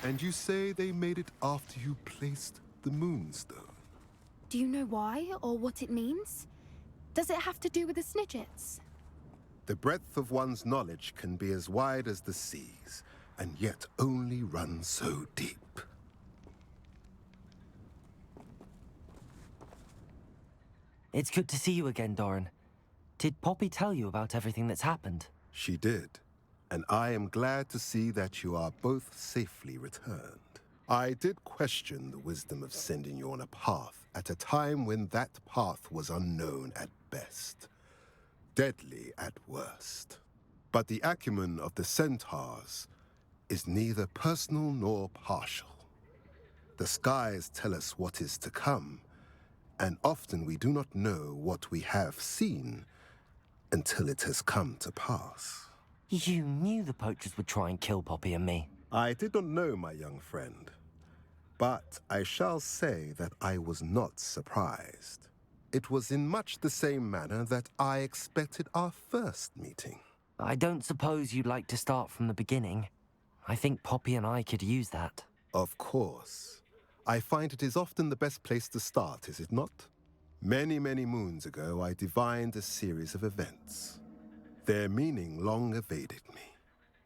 And you say they made it after you placed the moonstone? Do you know why, or what it means? Does it have to do with the Snidgets? The breadth of one's knowledge can be as wide as the seas, and yet only run so deep. It's good to see you again, Doran. Did Poppy tell you about everything that's happened? She did, and I am glad to see that you are both safely returned. I did question the wisdom of sending you on a path at a time when that path was unknown at best, deadly at worst. But the acumen of the centaurs is neither personal nor partial. The skies tell us what is to come, and often we do not know what we have seen until it has come to pass. You knew the poachers would try and kill Poppy and me. I did not know, my young friend, but I shall say that I was not surprised. It was in much the same manner that I expected our first meeting. I don't suppose you'd like to start from the beginning. I think Poppy and I could use that. Of course. I find it is often the best place to start, is it not? Many, many moons ago, I divined a series of events. Their meaning long evaded me,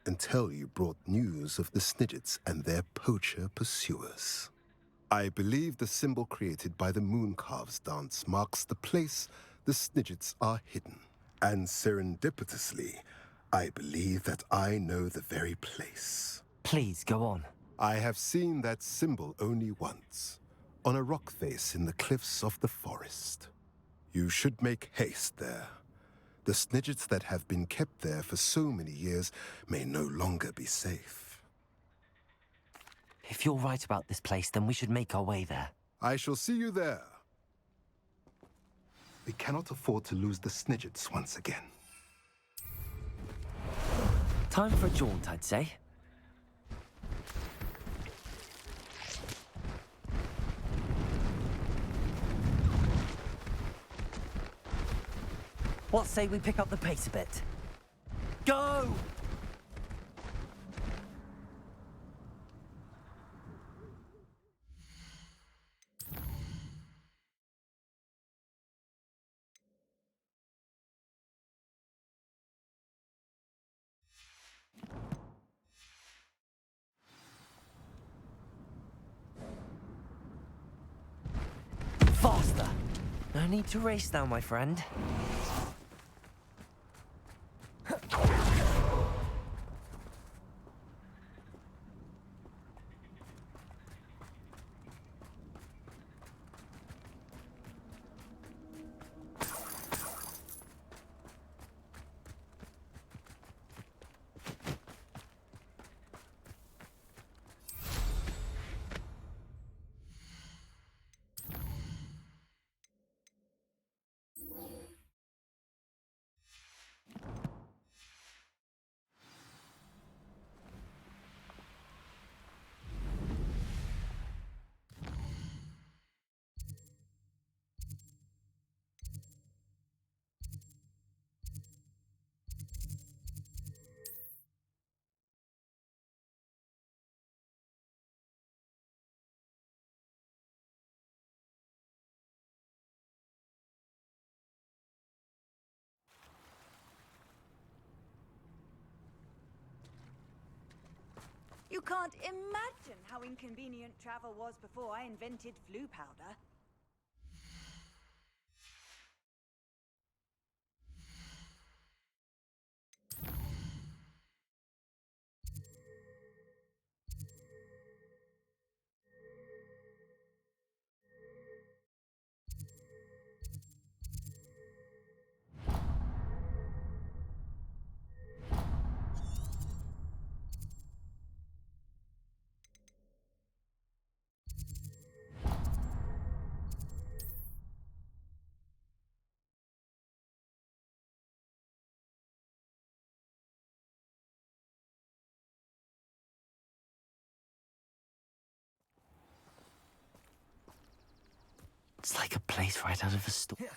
until you brought news of the Snidgets and their poacher pursuers. I believe the symbol created by the Mooncalves dance marks the place the Snidgets are hidden. And serendipitously, I believe that I know the very place. Please, go on. I have seen that symbol only once, on a rock face in the cliffs of the forest. You should make haste there. The Snidgets that have been kept there for so many years may no longer be safe. If you're right about this place, then we should make our way there. I shall see you there. We cannot afford to lose the Snidgets once again. Time for a jaunt, I'd say. What say we pick up the pace a bit? Go! Faster! No need to race now, my friend. You can't imagine how inconvenient travel was before I invented flu powder. It's like a place right out of a story.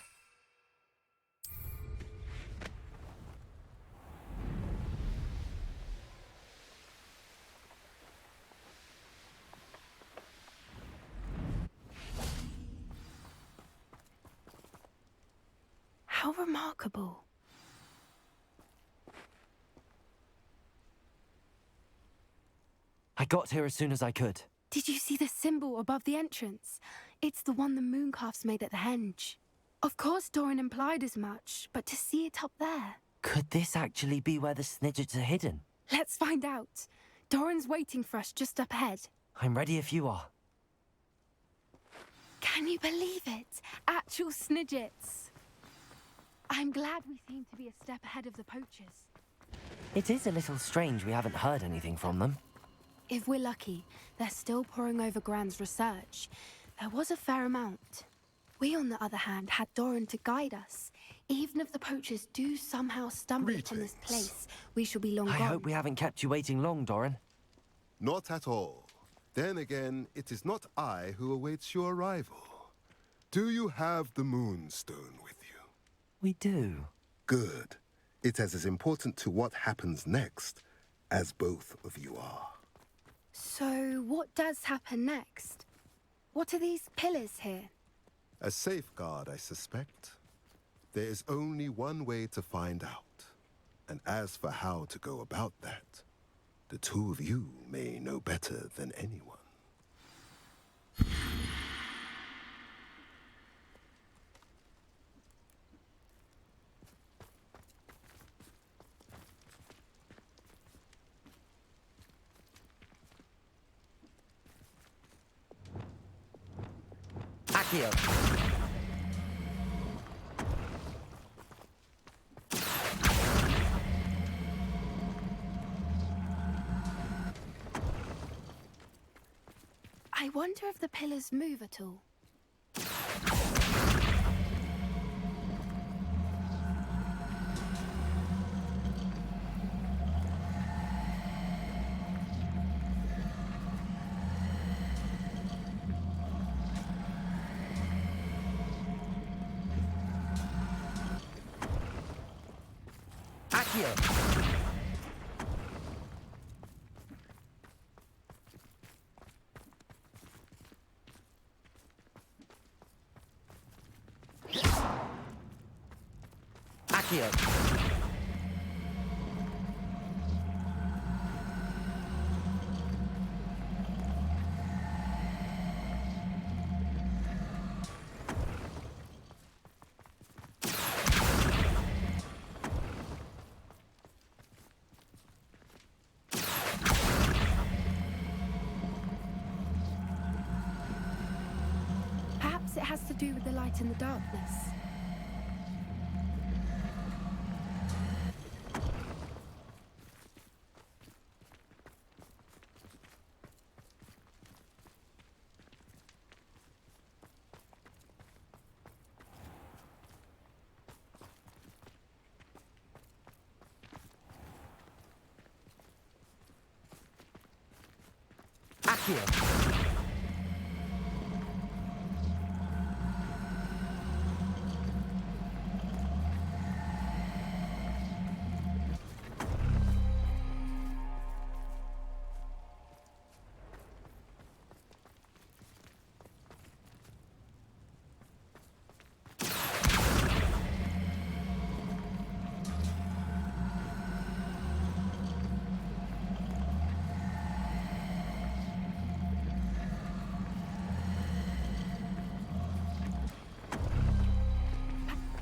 remarkable. I got here as soon as I could. Did you see the symbol above the entrance? It's the one the mooncalfs made at the henge. Of course Doran implied as much, but to see it up there... Could this actually be where the Snidgets are hidden? Let's find out. Doran's waiting for us just up ahead. I'm ready if you are. Can you believe it? Actual Snidgets. I'm glad we seem to be a step ahead of the poachers. It is a little strange we haven't heard anything from them. If we're lucky, they're still poring over Gran's research. There was a fair amount. We, on the other hand, had Doran to guide us. Even if the poachers do somehow stumble upon this place, we shall be long gone. I hope we haven't kept you waiting long, Doran. Not at all. Then again, it is not I who awaits your arrival. Do you have the Moonstone with you? We do. Good. It is as important to what happens next as both of you are. So, what does happen next? What are these pillars here? A safeguard, I suspect. There is only one way to find out. And as for how to go about that, the two of you may know better than anyone. Accio! I wonder if the pillars move at all. Accio! Accio! Perhaps it has to do with the light in the darkness. Accio!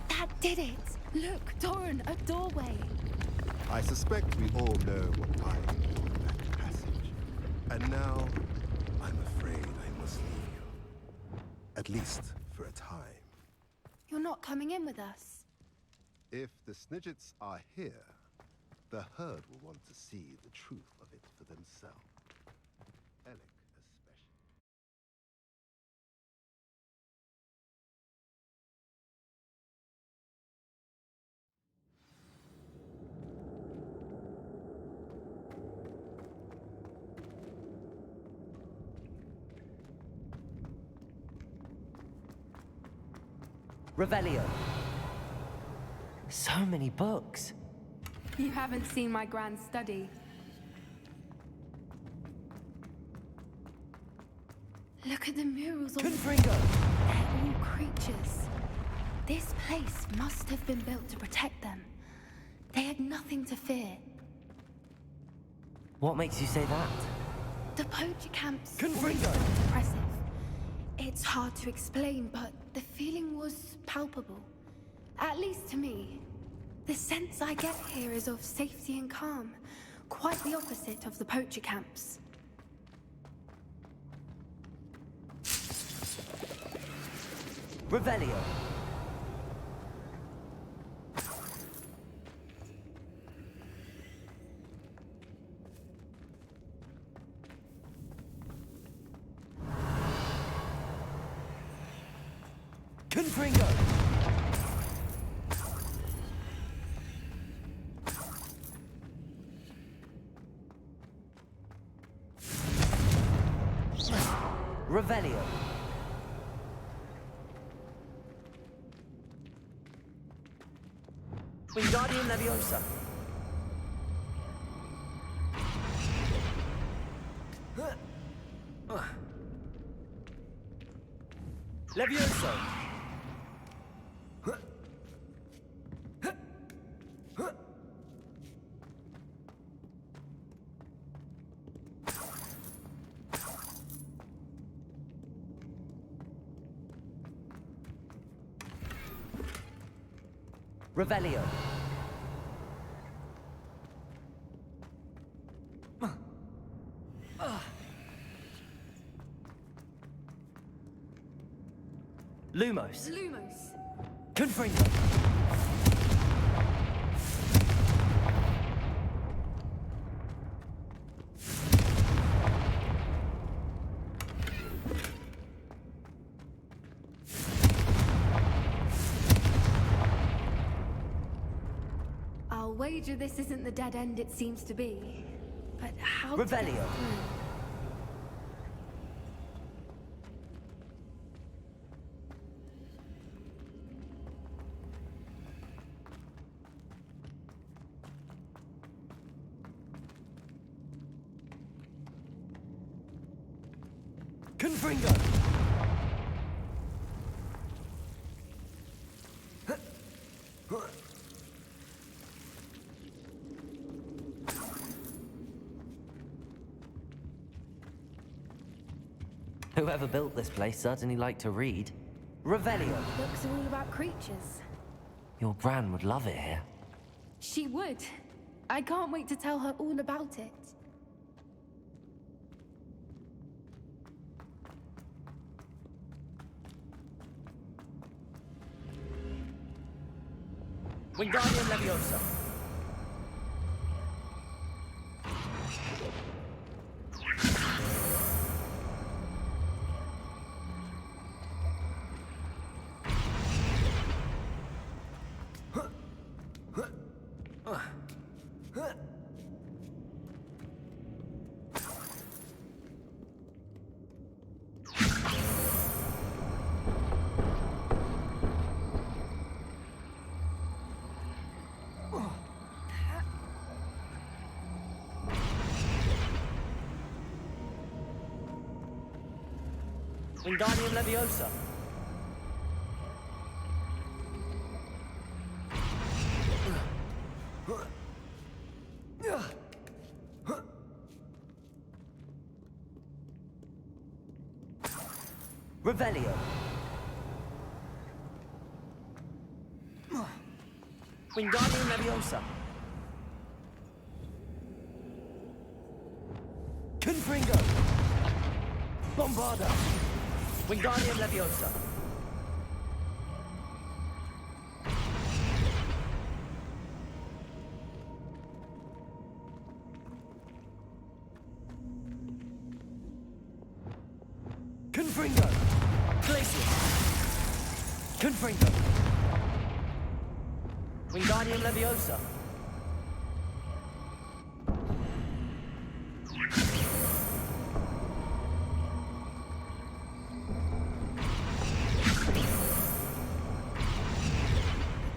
That did it! Look, Doran, a doorway. I suspect we all know what lies in that passage. And now, I'm afraid I must leave you. At least for a time. You're not coming in with us. If the Snidgets are here, the herd will want to see the truth of it for themselves. Alec especially. Revelio. So many books. You haven't seen my grand study. Look at the murals on Confringo! They're all creatures. This place must have been built to protect them. They had nothing to fear. What makes you say that? The poacher camps Confringo! always felt oppressive. It's hard to explain, but the feeling was palpable. At least to me. The sense I get here is of safety and calm. Quite the opposite of the poacher camps. Revelio. Confringo. Revelio. Wingardium Leviosa. Levioso. Revelio. Lumos. Lumos. Confringo. I'll wager this isn't the dead end it seems to be. But how to get Revelio. through? Confringo. Whoever built this place certainly liked to read. Revelio. Books are all about creatures. Your Bran would love it here. She would. I can't wait to tell her all about it. Wingardium Leviosa. Wingardium Leviosa. Revelio. Wingardium Leviosa. Confringo. Bombarda. Wingardium Leviosa. Confringo. Glacius. Confringo. Wingardium Leviosa.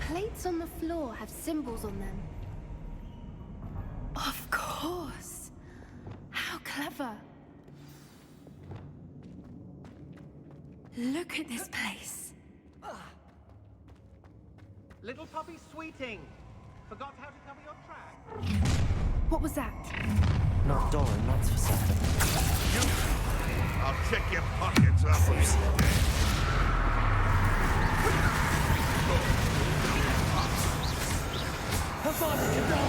Plates on the floor have symbols on them. Of course. How clever. Look at this place. Little puppy Sweeting. Forgot how to cover your tracks? What was that? Not Doran, that's for certain. I'll check your pockets up when you're dead. Her father can go!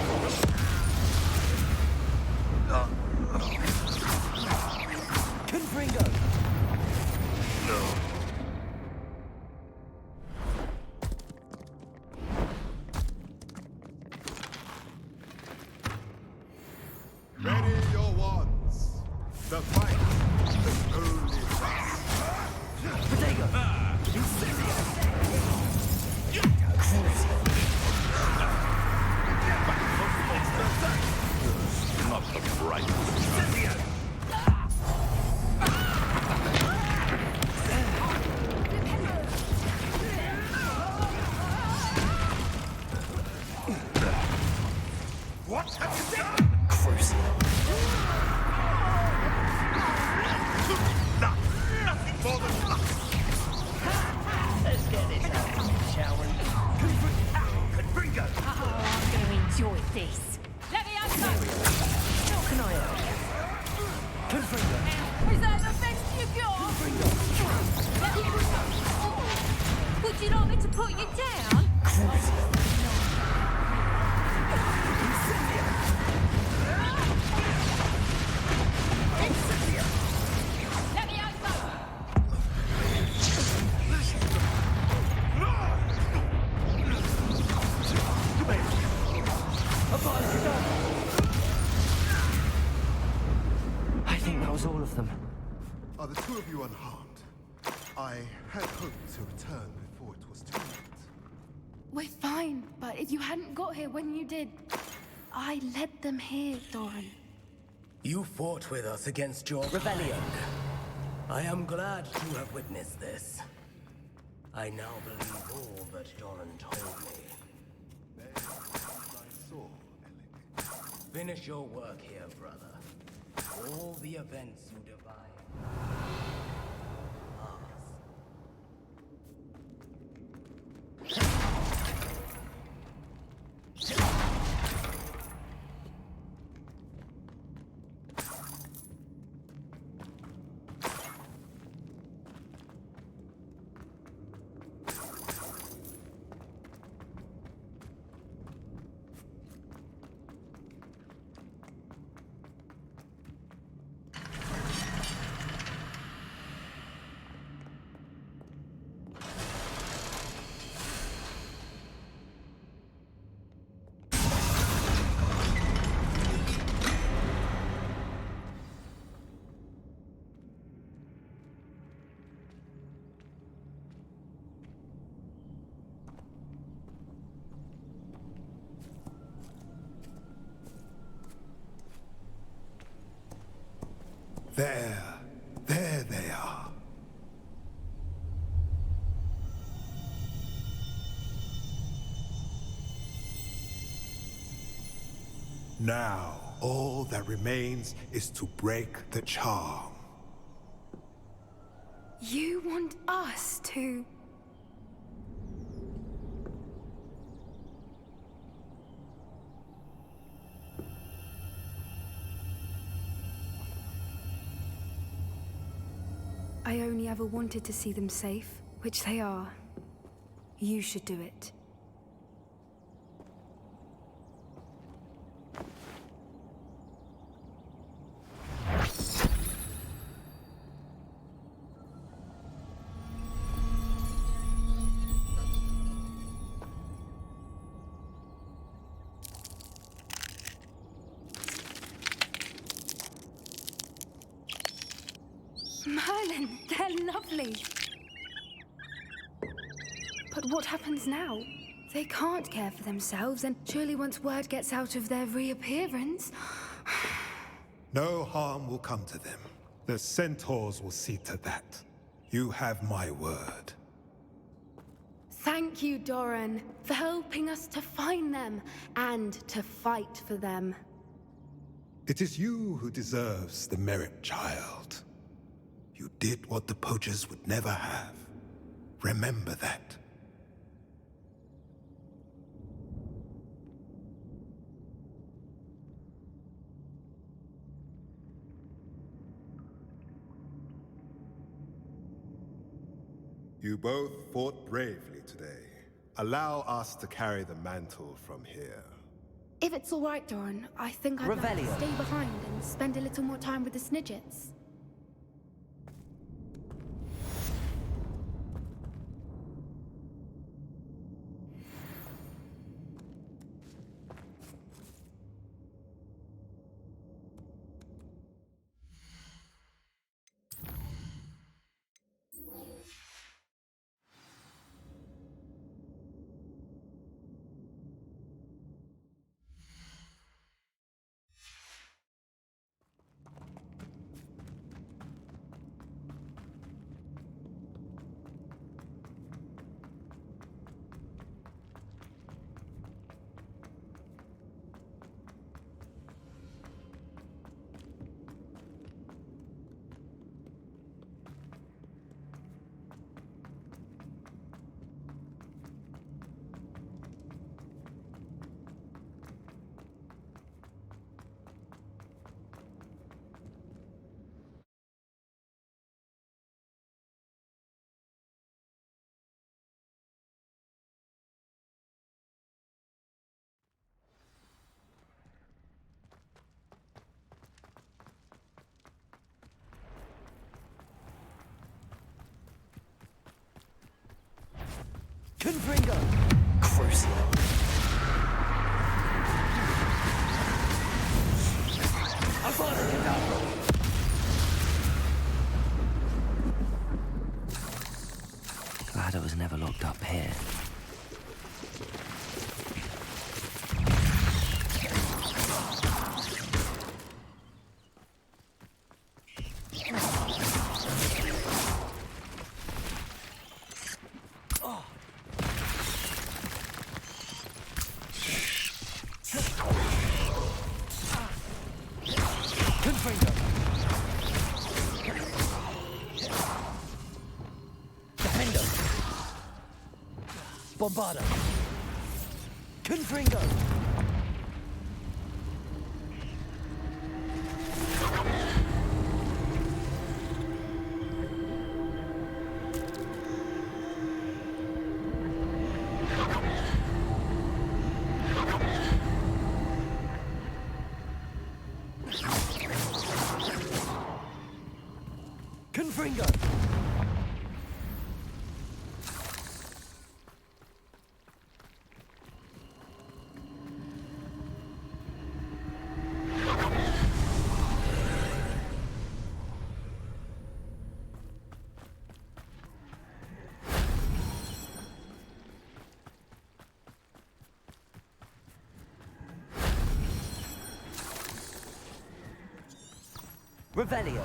Confringo! No. Ready your wands. The fight is only thus. Protego! Not the brightest. What have you done? Nothing more than luck. Let's get this out, shall we? Confringo! Oh, I'm going to enjoy this. Let me have How can I help? Confringo! Is that the best you got? Would you like me to put you down? Let me out, I think that was all of them. Are the two of you unharmed? I had hoped to return before it was too late. We're fine, but if you hadn't got here when you did, I led them here, Doran. You fought with us against your rebellion. I am glad to have witnessed this. I now believe all that Doran told me. There is I saw, Alec. Finish your work here, brother. All the events you divine. There they are. Now, all that remains is to break the charm. You want us to... I only ever wanted to see them safe, which they are. You should do it. Merlin, they're lovely. But what happens now? They can't care for themselves, and surely once word gets out of their reappearance... No harm will come to them. The centaurs will see to that. You have my word. Thank you, Doran, for helping us to find them and to fight for them. It is you who deserves the merit, child. You did what the poachers would never have. Remember that. You both fought bravely today. Allow us to carry the mantle from here. If it's all right, Doran, I think I'd like to Revelio. stay behind and spend a little more time with the Snidgets. Confringo! Crucial. Glad I was never locked up here. Confringo! Defendo! Bombardo! Confringo! Confringo! Revelio.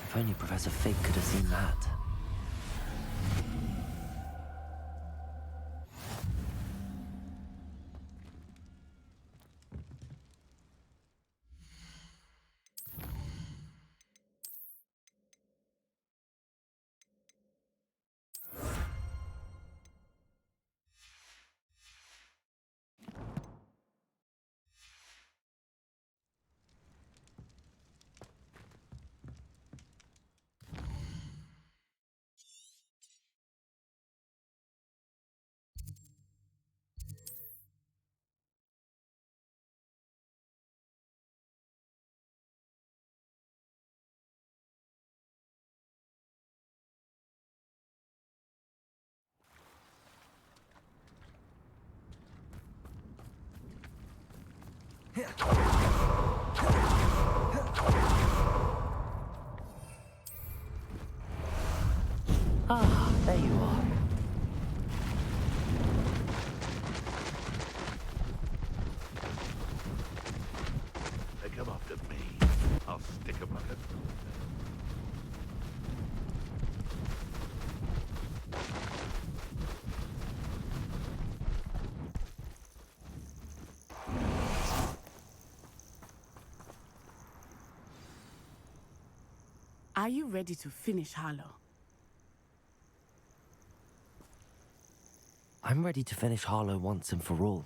If only Professor Fig could have seen that. Ah, there you are. They come after me. I'll stick 'em up. Are you ready to finish Harlow? I'm ready to finish Harlow once and for all.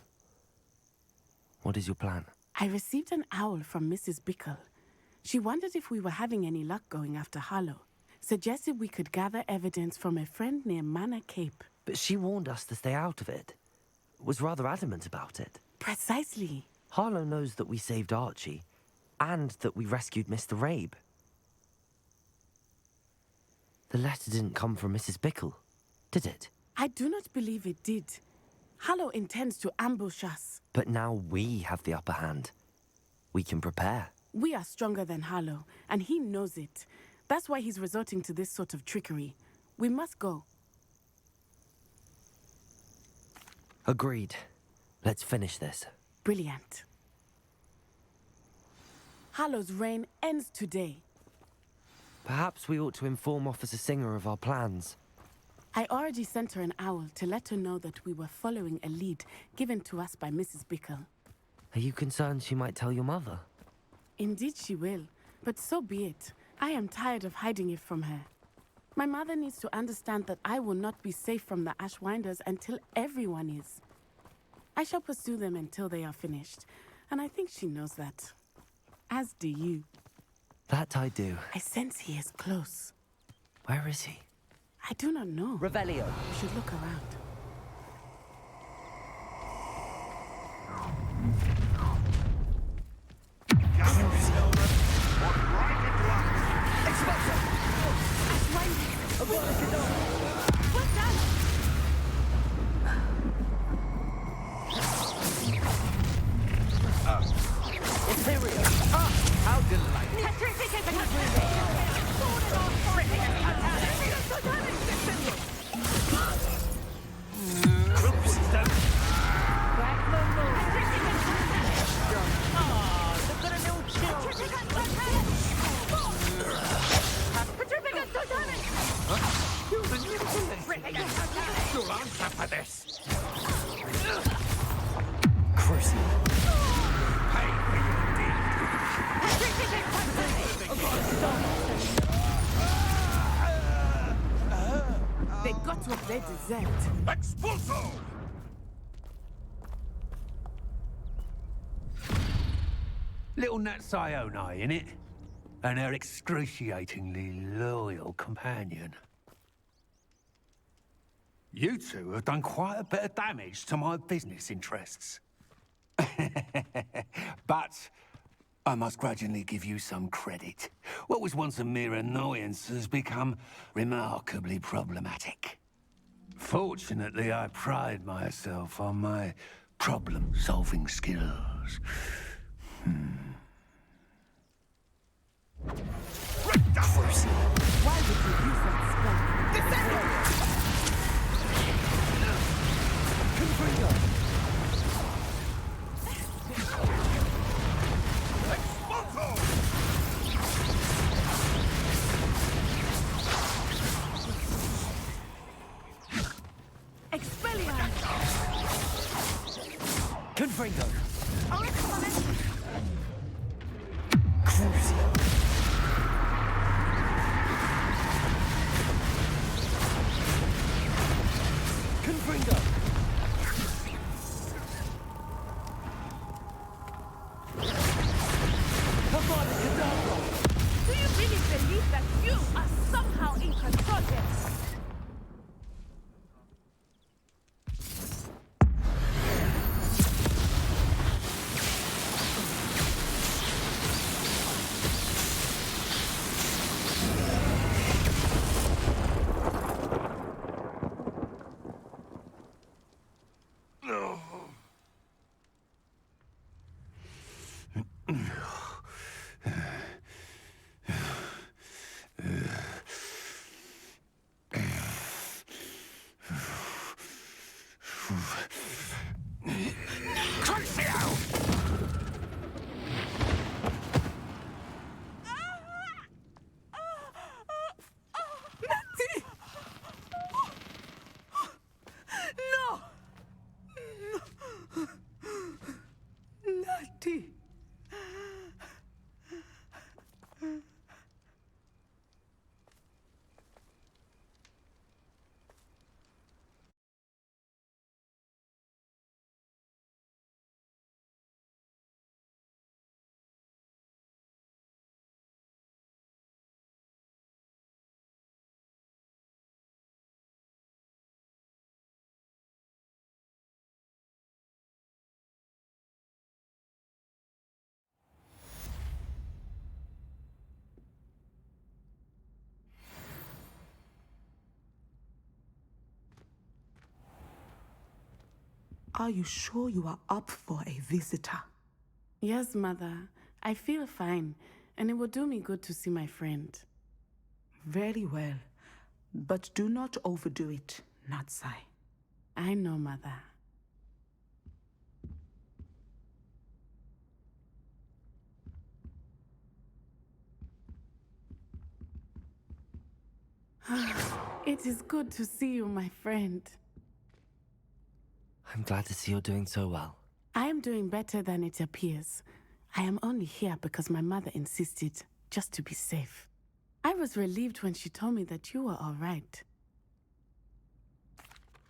What is your plan? I received an owl from Mrs. Bickle. She wondered if we were having any luck going after Harlow. Suggested we could gather evidence from a friend near Manor Cape. But she warned us to stay out of it. Was rather adamant about it. Precisely. Harlow knows that we saved Archie, and that we rescued Mr. Rabe. The letter didn't come from Mrs. Bickle, did it? I do not believe it did. Harlow intends to ambush us. But now we have the upper hand. We can prepare. We are stronger than Harlow, and he knows it. That's why he's resorting to this sort of trickery. We must go. Agreed. Let's finish this. Brilliant. Harlow's reign ends today. Perhaps we ought to inform Officer Singer of our plans. I already sent her an owl to let her know that we were following a lead given to us by Mrs. Bickle. Are you concerned she might tell your mother? Indeed she will, but so be it. I am tired of hiding it from her. My mother needs to understand that I will not be safe from the Ashwinders until everyone is. I shall pursue them until they are finished, and I think she knows that. As do you. That I do. I sense he is close. Where is he? I do not know. Revelio. We should look around. You'll answer for this. Crucial. Pay for your deed. They got what they deserved. Expulso! Little Nat Sione, innit? And her excruciatingly loyal companion. You two have done quite a bit of damage to my business interests. But I must grudgingly give you some credit. What was once a mere annoyance has become remarkably problematic. Fortunately, I pride myself on my problem-solving skills. Why would you use that spell? Expelliarmus! Confringo. Confringo. Do you really believe that you are somehow in control here? Are you sure you are up for a visitor? Yes, Mother. I feel fine, and it will do me good to see my friend. Very well. But do not overdo it, Natsai. I know, Mother. It is good to see you, my friend. I'm glad to see you're doing so well. I am doing better than it appears. I am only here because my mother insisted, just to be safe. I was relieved when she told me that you were all right.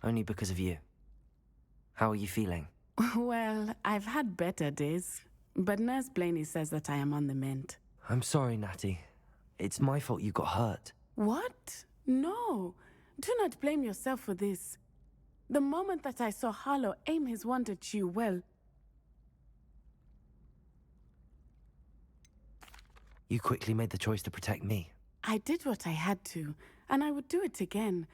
Only because of you. How are you feeling? Well, I've had better days, but Nurse Blaney says that I am on the mend. I'm sorry, Natty. It's my fault you got hurt. What? No. Do not blame yourself for this. The moment that I saw Harlow aim his wand at you, well... You quickly made the choice to protect me. I did what I had to, and I would do it again.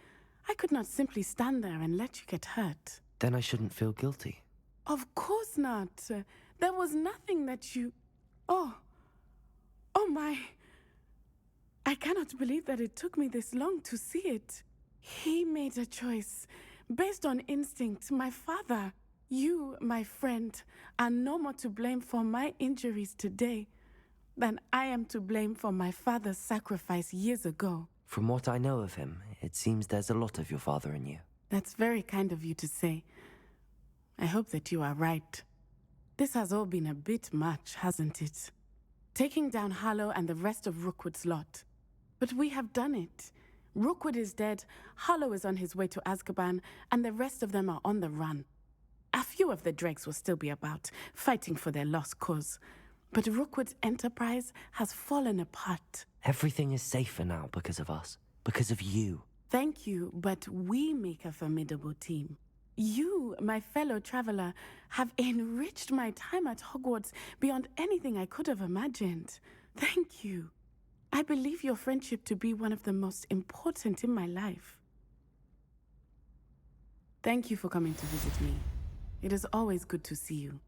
I could not simply stand there and let you get hurt. Then I shouldn't feel guilty. Of course not. There was nothing that you... Oh my... I cannot believe that it took me this long to see it. He made a choice based on instinct. My father, you, my friend, are no more to blame for my injuries today than I am to blame for my father's sacrifice years ago. From what I know of him, it seems there's a lot of your father in you. That's very kind of you to say. I hope that you are right. This has all been a bit much, hasn't it? Taking down Harlow and the rest of Rookwood's lot. But we have done it. Rookwood is dead, Harlow is on his way to Azkaban, and the rest of them are on the run. A few of the dregs will still be about, fighting for their lost cause. But Rookwood's enterprise has fallen apart. Everything is safer now because of us. Because of you. Thank you, but we make a formidable team. You, my fellow traveler, have enriched my time at Hogwarts beyond anything I could have imagined. Thank you. I believe your friendship to be one of the most important in my life. Thank you for coming to visit me. It is always good to see you.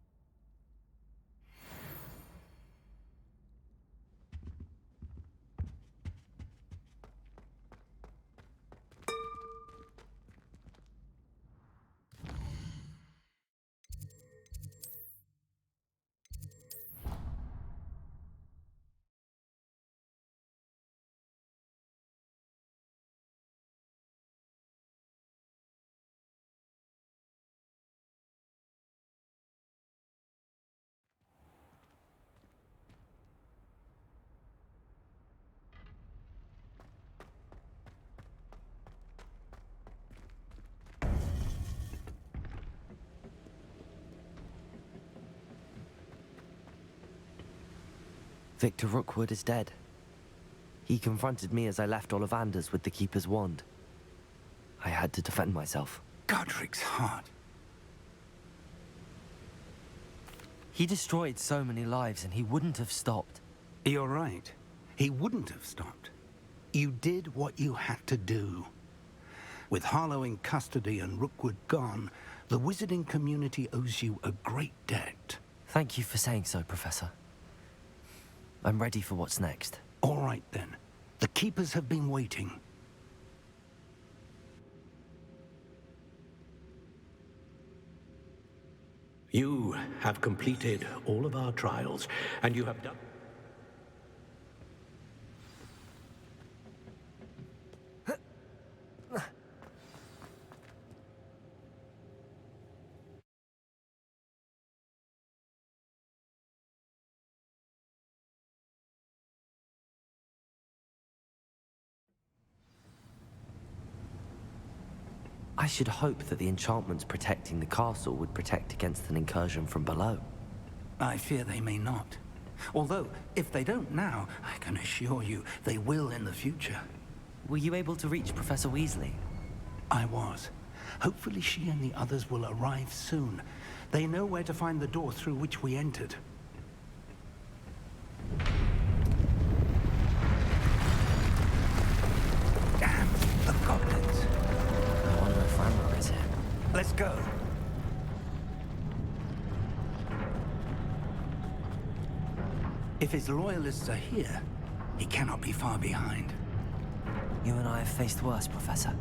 Victor Rookwood is dead. He confronted me as I left Ollivander's with the Keeper's wand. I had to defend myself. Godric's heart. He destroyed so many lives and he wouldn't have stopped. You're right. He wouldn't have stopped. You did what you had to do. With Harlow in custody and Rookwood gone, the wizarding community owes you a great debt. Thank you for saying so, Professor. I'm ready for what's next. All right, then. The Keepers have been waiting. You have completed all of our trials, and you have done... I should hope that the enchantments protecting the castle would protect against an incursion from below. I fear they may not. Although, if they don't now, I can assure you they will in the future. Were you able to reach Professor Weasley? I was. Hopefully she and the others will arrive soon. They know where to find the door through which we entered. Damn, the goblins. I wonder if Ranma is here. Let's go. If his loyalists are here, he cannot be far behind. You and I have faced worse, Professor.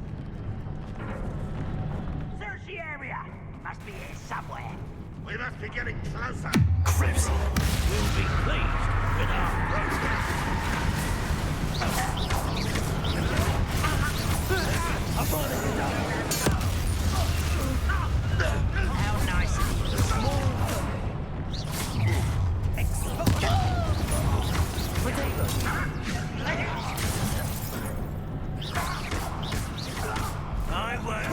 Search the area! Must be here somewhere. We must be getting closer. We'll be pleased with our progress. How nice of you. I won't.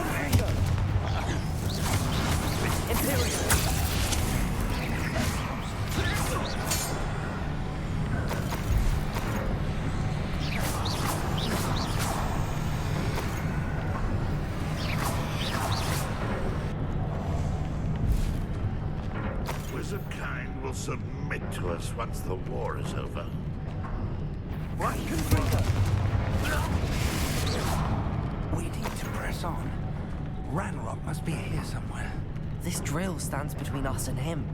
Wizard kind will submit to us once the war is over. What? We need to press on. Ranrock must be here somewhere. This drill stands between us and him.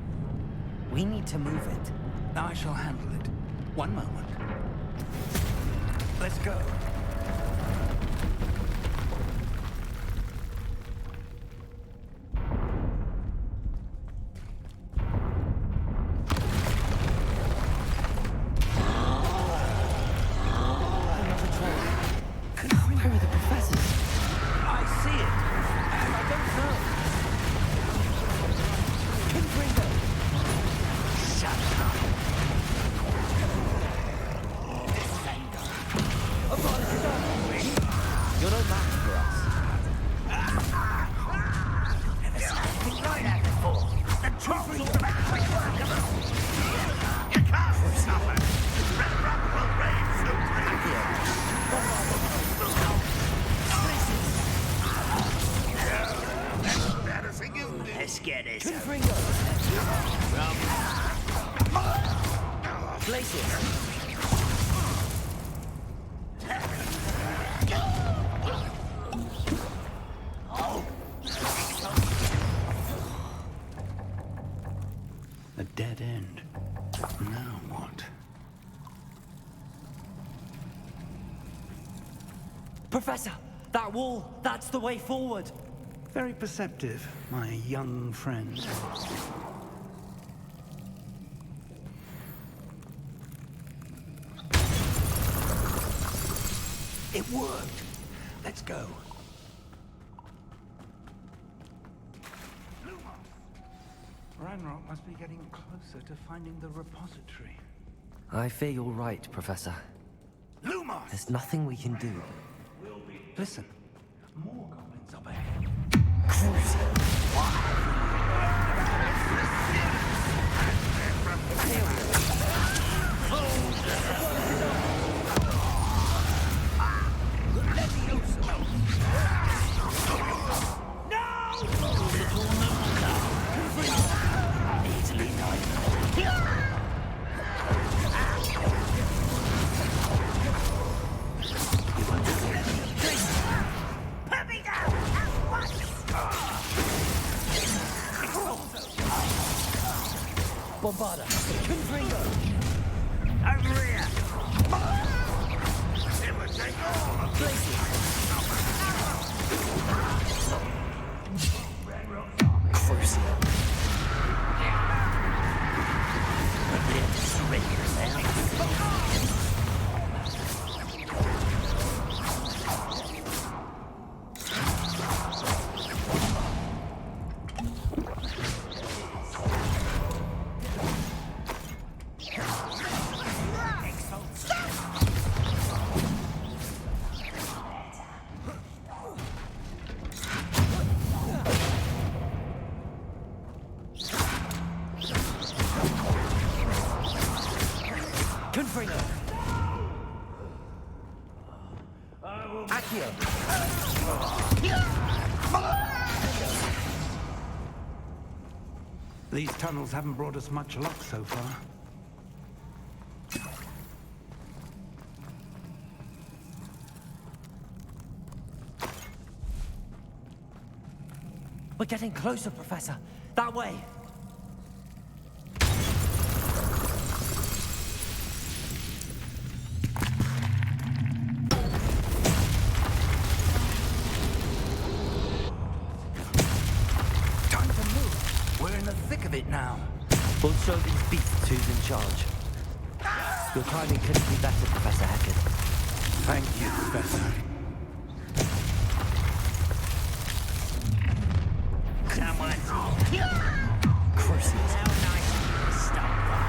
We need to move it. I shall handle it. One moment. Let's go. Where are the professors? I see it. And I don't know. Confringo. Shut up. You're no match for us. Never seen anything like that before. The trolls all back. Come on. You can't stop it. Red Rock will reign supreme. That's embarrassing, isn't it? Let's get this. Confringo! Glacius! A dead end. Now what? Professor! That wall! That's the way forward! Very perceptive, my young friend. It worked. Let's go. Ranrock must be getting closer to finding the repository. I fear you're right, Professor. Lumos! There's nothing we can do. Listen, more goblins up ahead. Bombarda! Confringo! Over here! It would take all of Glacius! Confringo! Accio! These tunnels haven't brought us much luck so far. We're getting closer, Professor. That way. thick of it now. We'll show these beasts who's in charge. Your timing couldn't be better, Professor Hecken. Thank you, Professor. Someone. Crucius. How nice of you to stop by.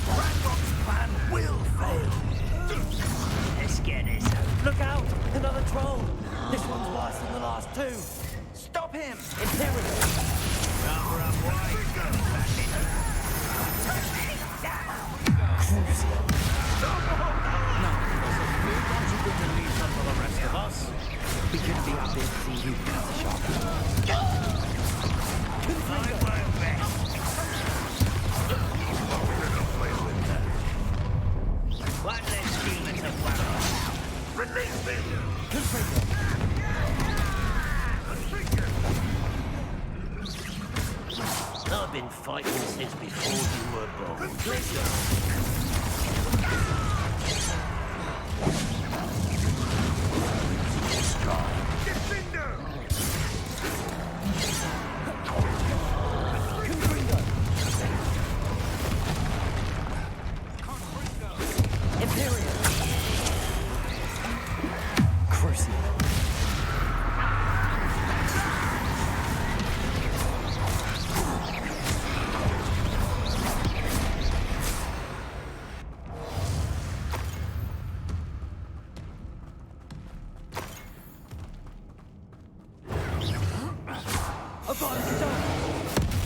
Ranrock's plan will fail. Let's get this over. Look out! Another troll! This one's worse than the last two! Stop him! Imperial! Cover up wide. Crucial! Aren't you going to leave some for the rest of us? We couldn't be happy to see you, Professor Sharp. I will best. One less demon to worry about. Release me! I've been fighting since before you were born. Imperial! Crucial!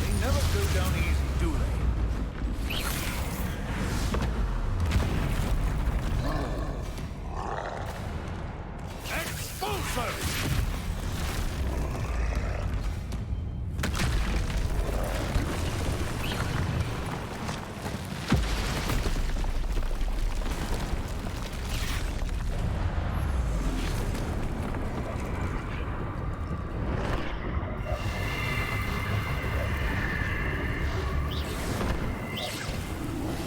They never go down easy, do they? Expulso!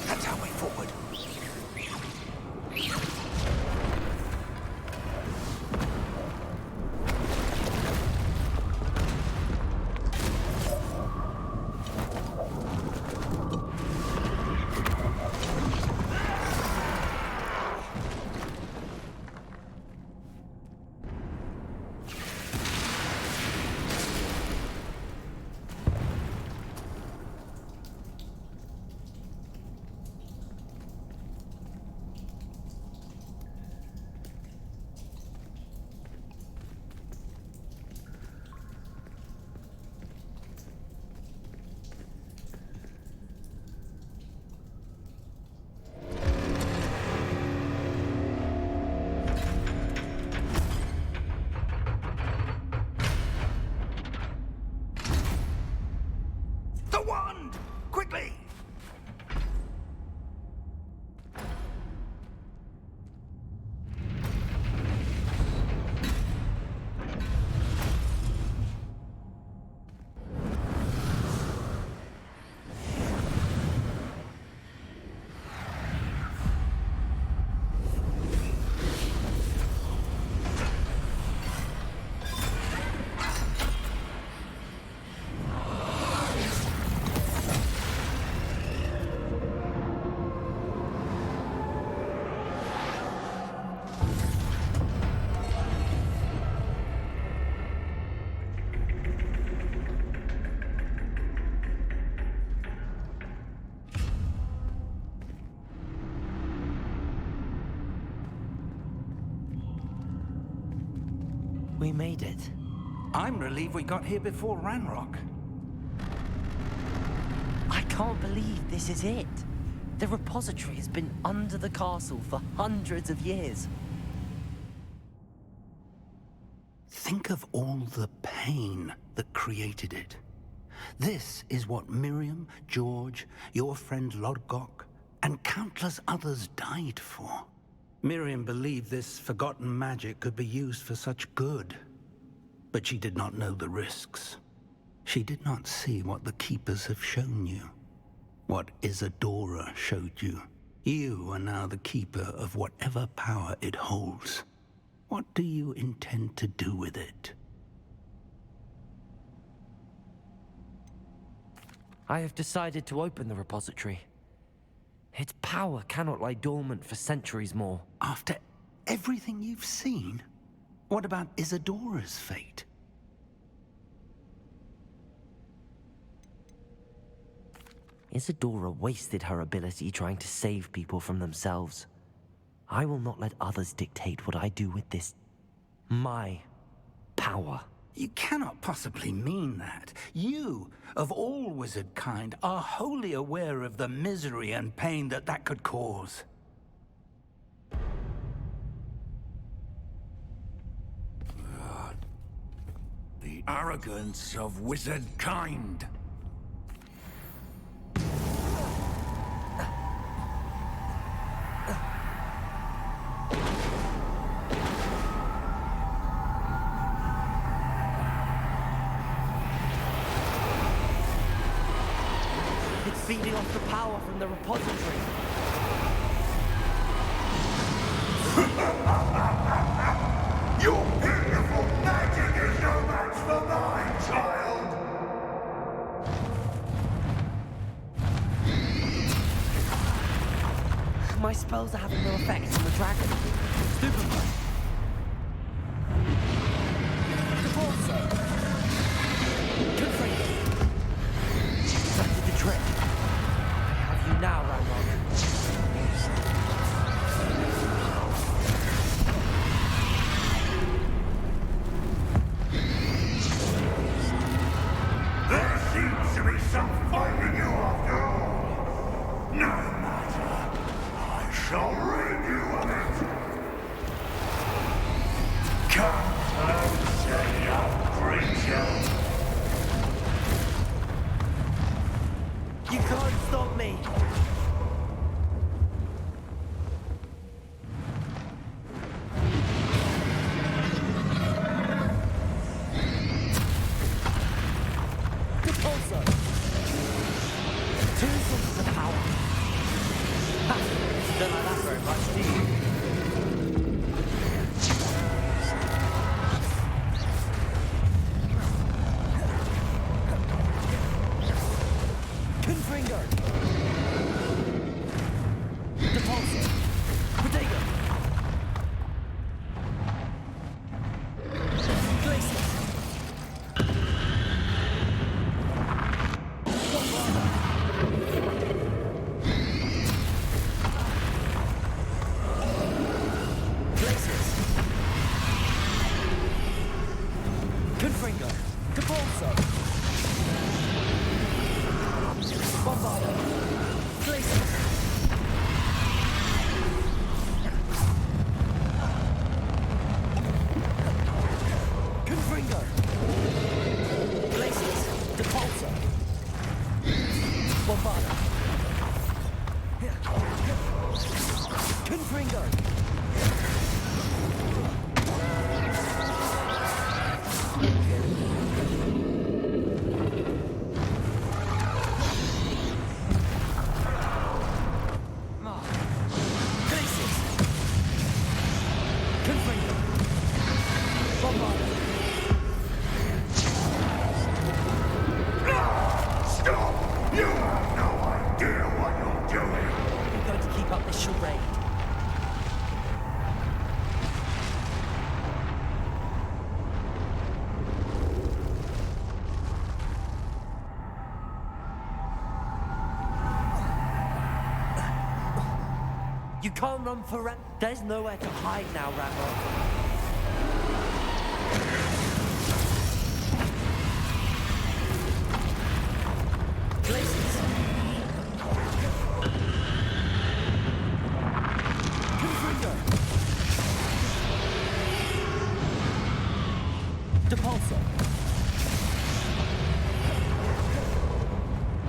That's our way forward. The wand! Quickly! We made it. I'm relieved we got here before Ranrock. I can't believe this is it. The repository has been under the castle for hundreds of years. Think of all the pain that created it. This is what Miriam, George, your friend Lodgok, and countless others died for. Miriam believed this forgotten magic could be used for such good. But she did not know the risks. She did not see what the Keepers have shown you. What Isadora showed you. You are now the Keeper of whatever power it holds. What do you intend to do with it? I have decided to open the repository. Its power cannot lie dormant for centuries more. After everything you've seen? What about Isadora's fate? Isadora wasted her ability trying to save people from themselves. I will not let others dictate what I do with this... my power. You cannot possibly mean that. You, of all wizard kind, are wholly aware of the misery and pain that could cause. The arrogance of wizard kind. It's feeding off the power from the repository. Your beautiful magic is no match for mine, child! My spells are having no effect on the dragon. Stupefy. That did the trick. I have you now, Ranrock. There seems to be some fight in you after all. No matter. I shall rid you of it. Come closer, young creature. You can't stop me! Repulsor! Two sources of power. Ha! Don't like that very much, do you? Confringo! Depulsor! Protego! Glacius! Glacius! Confringo! Depulsor! Bombardo! Glacius! Confringo! Glacius! Depulsor! Bombardo! Confringo! Glacius! Confringo! Bombardo! Stop! You have no idea what you're doing. We're going to keep up this charade. You can't run for There's nowhere to hide now, Rambo. Glacius! Confringo! Depulsor!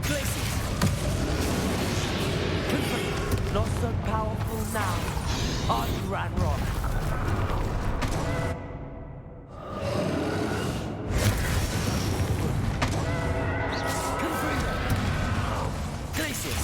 Glacius! Confringo! Not so powerful now, are you, Ranrock? Confringo! Glacius!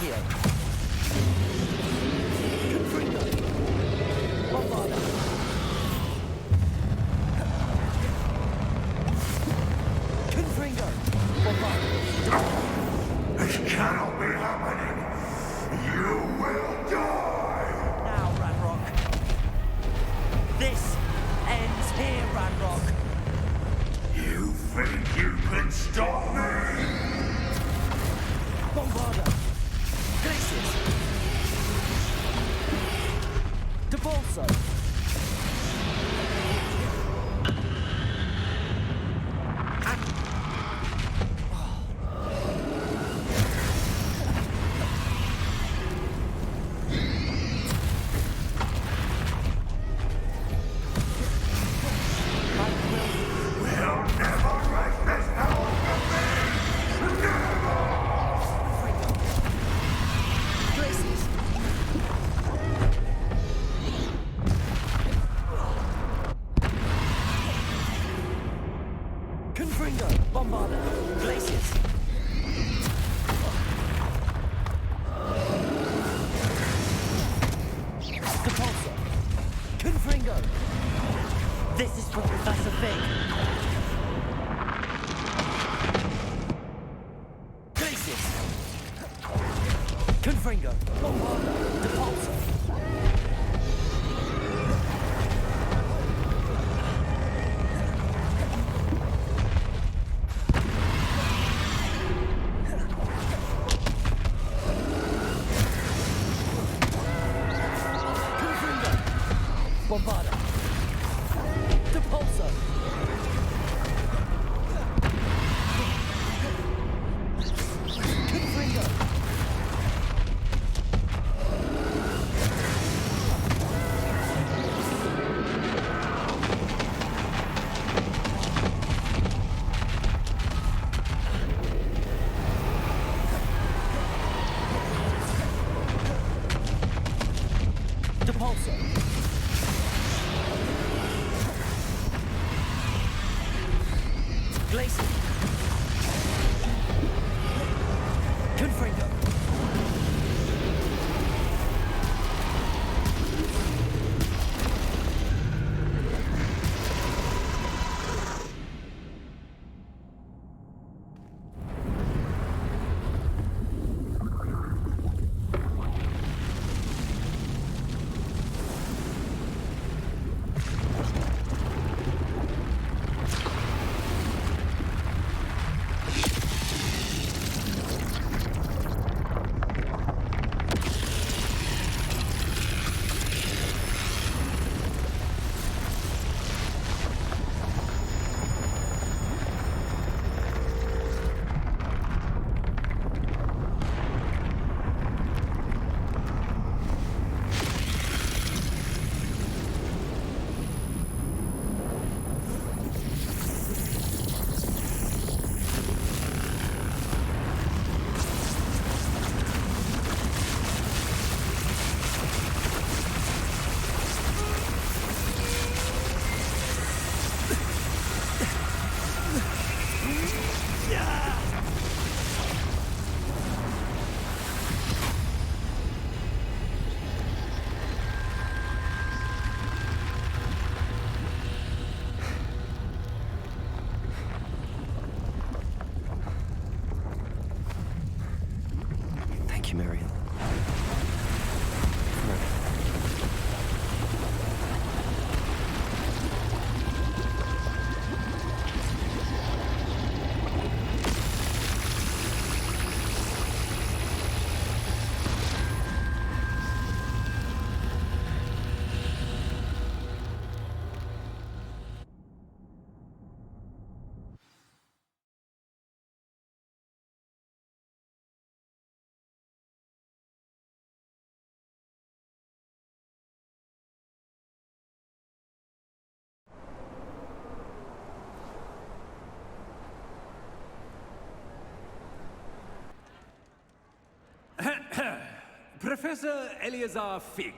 Revelio. Confringo. Bombarda. Confringo. Bombarda. This cannot be happening. You will die. Now, Ranrock. This ends here, Ranrock. You think you can stop me? Bombarda. Glacius. Debolso. Confringo, Bombarda, Glacius. Depulso. Confringo. This is for Professor Fig. Glacius. Confringo, Bombarda, Depulso. Bombarda. Depulso. Confringo. Depulso. Glacier. Confringo. Thank you, Marion. Professor Eleazar Fig.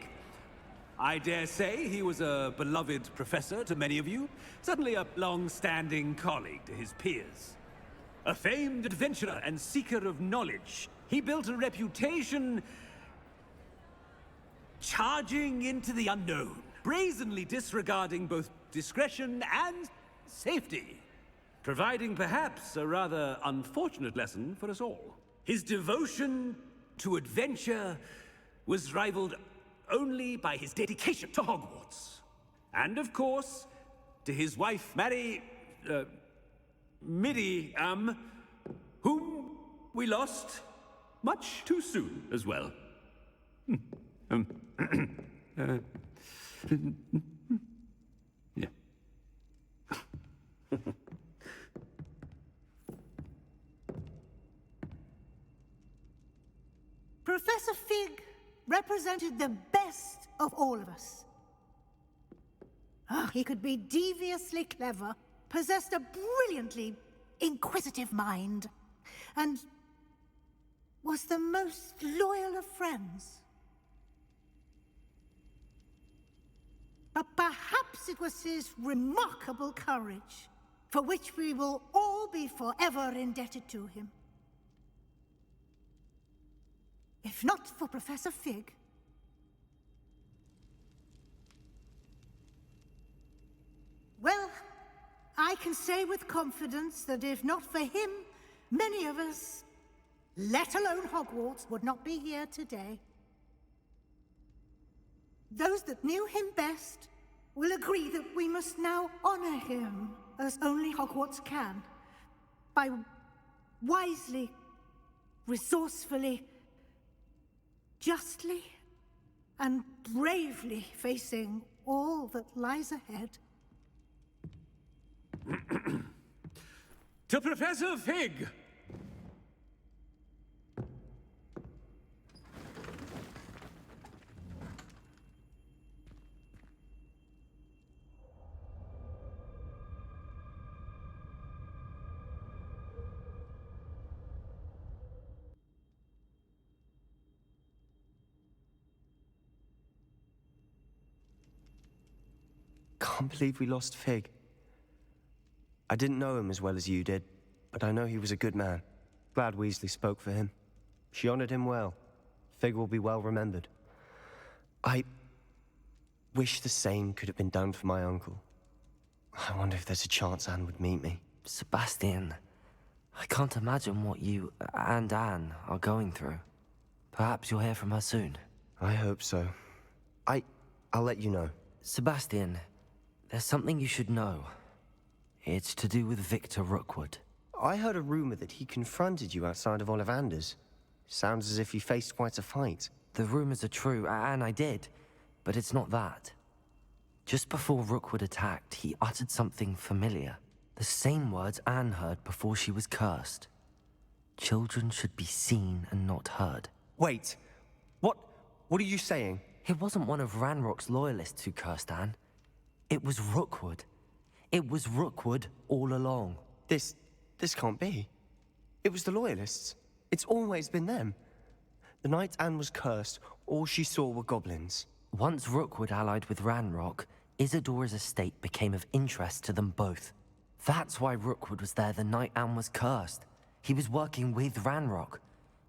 I dare say he was a beloved professor to many of you, certainly a long-standing colleague to his peers. A famed adventurer and seeker of knowledge, He built a reputation charging into the unknown, brazenly disregarding both discretion and safety, providing perhaps a rather unfortunate lesson for us all. His devotion to adventure was rivaled only by his dedication to Hogwarts. And of course, to his wife, Miriam, whom we lost much too soon as well. Yeah. Professor Fig represented the best of all of us. He could be deviously clever, possessed a brilliantly inquisitive mind, and was the most loyal of friends. But perhaps it was his remarkable courage, for which we will all be forever indebted to him. If not for Professor Fig, well, I can say with confidence that if not for him, many of us, let alone Hogwarts, would not be here today. Those that knew him best will agree that we must now honor him as only Hogwarts can, by wisely, resourcefully, justly, and bravely facing all that lies ahead. To Professor Fig! Can't believe we lost Fig. I didn't know him as well as you did, but I know he was a good man. Glad Weasley spoke for him. She honored him well. Fig will be well remembered. I wish the same could have been done for my uncle. I wonder if there's a chance Anne would meet me. Sebastian, I can't imagine what you and Anne are going through. Perhaps you'll hear from her soon. I hope so. I'll let you know. Sebastian, there's something you should know. It's to do with Victor Rookwood. I heard a rumor that he confronted you outside of Ollivander's. Sounds as if he faced quite a fight. The rumors are true, and I did, but it's not that. Just before Rookwood attacked, he uttered something familiar. The same words Anne heard before she was cursed. Children should be seen and not heard. Wait, what are you saying? It wasn't one of Ranrock's loyalists who cursed Anne. It was Rookwood. It was Rookwood all along. This can't be. It was the Loyalists. It's always been them. The night Anne was cursed, all she saw were goblins. Once Rookwood allied with Ranrock, Isadora's estate became of interest to them both. That's why Rookwood was there the night Anne was cursed. He was working with Ranrock.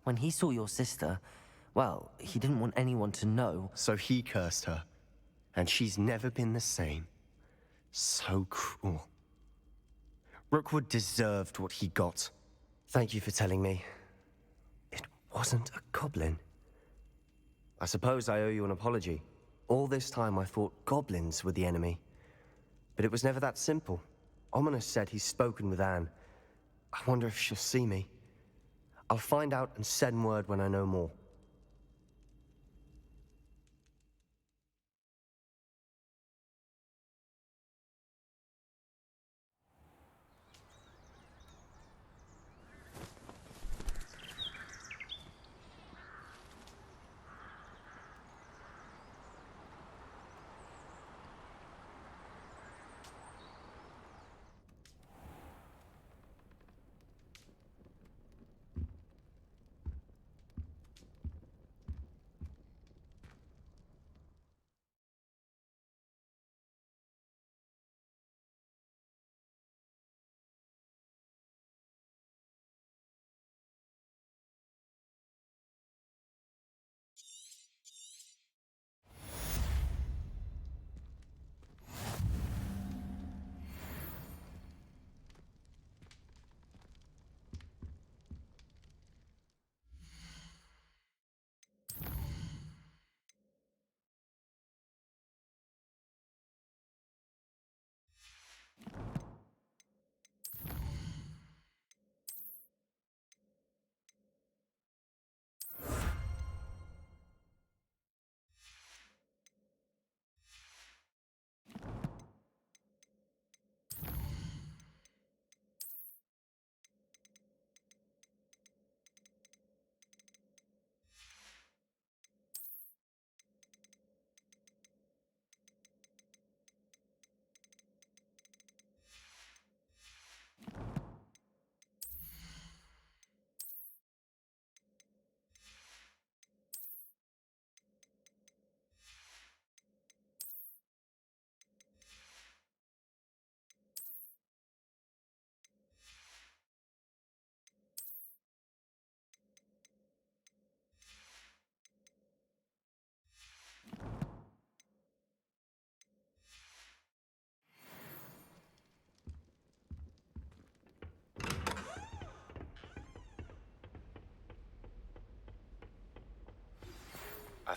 When he saw your sister, well, he didn't want anyone to know. So he cursed her. And she's never been the same. So cruel. Rookwood deserved what he got. Thank you for telling me. It wasn't a goblin. I suppose I owe you an apology. All this time I thought goblins were the enemy. But it was never that simple. Ominous said he's spoken with Anne. I wonder if she'll see me. I'll find out and send word when I know more.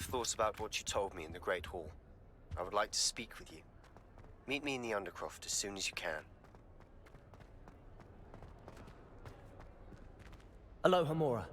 thought about what you told me in the Great Hall. I would like to speak with you. Meet me in the Undercroft as soon as you can. Aloha, Mora.